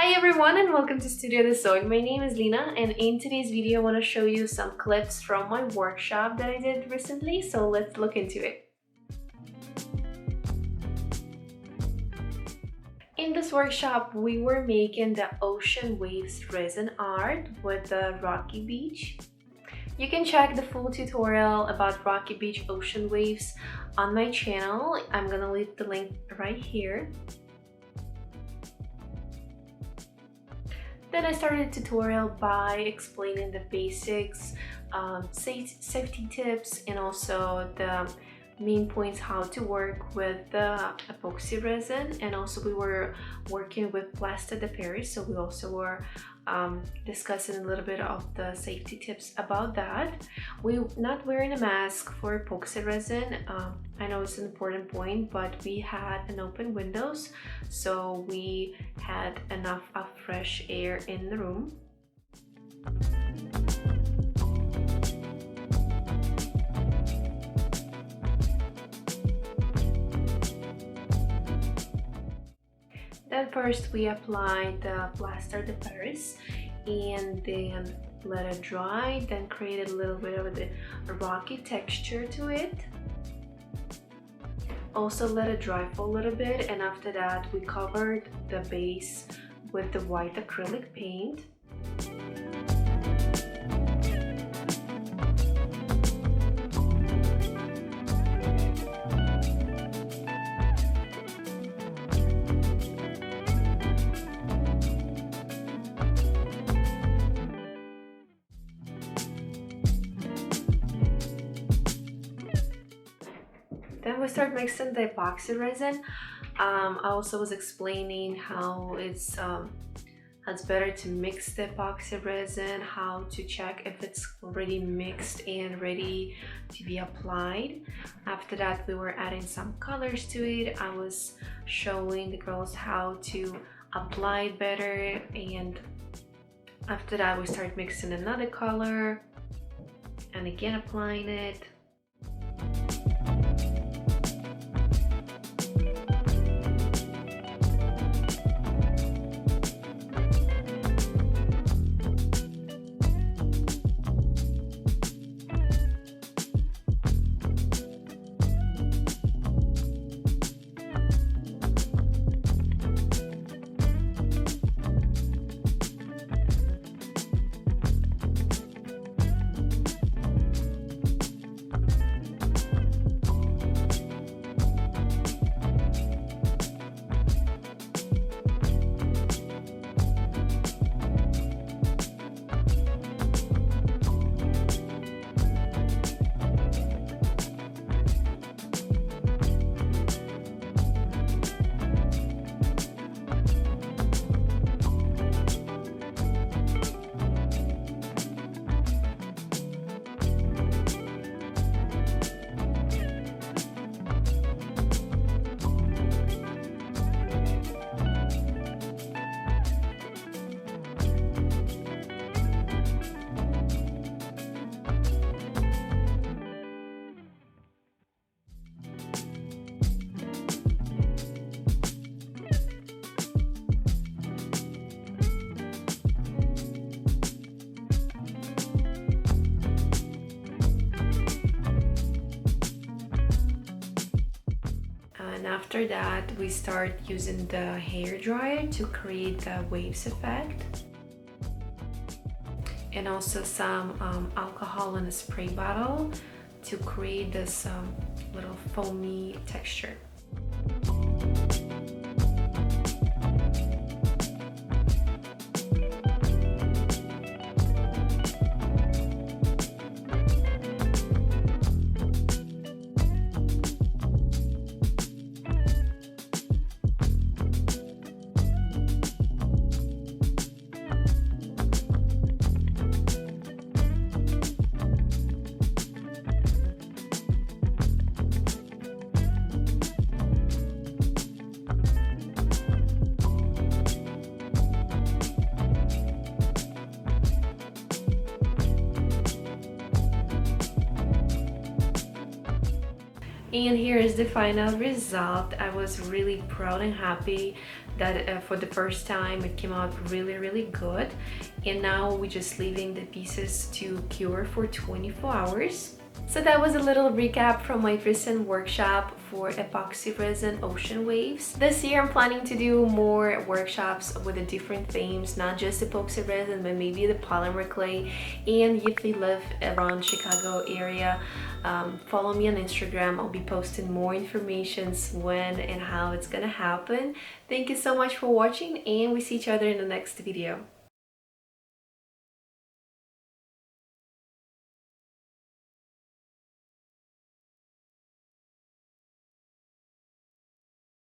Hi everyone and welcome to Studio the Sewing. My name is Lina and in today's video I want to show you some clips from my workshop that I did recently, so let's look into it. In this workshop we were making the ocean waves resin art with the Rocky Beach. You can check the full tutorial about Rocky Beach ocean waves on my channel. I'm gonna leave the link right here. Then I started the tutorial by explaining the basics, safety tips, and also the main points how to work with the epoxy resin. And also we were working with Plaster de Paris, so we also were discussing a little bit of the safety tips about that. We're not wearing a mask for epoxy resin. I know it's an important point, but we had an open windows, so we had enough of fresh air in the room. Then first we applied the Plaster de Paris and then let it dry, then created a little bit of the rocky texture to it. Also let it dry for a little bit, and after that we covered the base with the white acrylic paint. Then we start mixing the epoxy resin. I also was explaining how it's better to mix the epoxy resin, how to check if it's already mixed and ready to be applied. After that we were adding some colors to it. I was showing the girls how to apply it better, and after that we start mixing another color and again applying it. And after that we start using the hair dryer to create the waves effect, and also some alcohol in a spray bottle to create this little foamy texture. And here is the final result. I was really proud and happy that for the first time it came out really good, and now we're just leaving the pieces to cure for 24 hours. So that was a little recap from my recent workshop for epoxy resin ocean waves. This year I'm planning to do more workshops with the different themes, not just epoxy resin, but maybe the polymer clay. And if you live around Chicago area, follow me on Instagram. I'll be posting more information when and how it's gonna happen. Thank you so much for watching, and we see each other in the next video.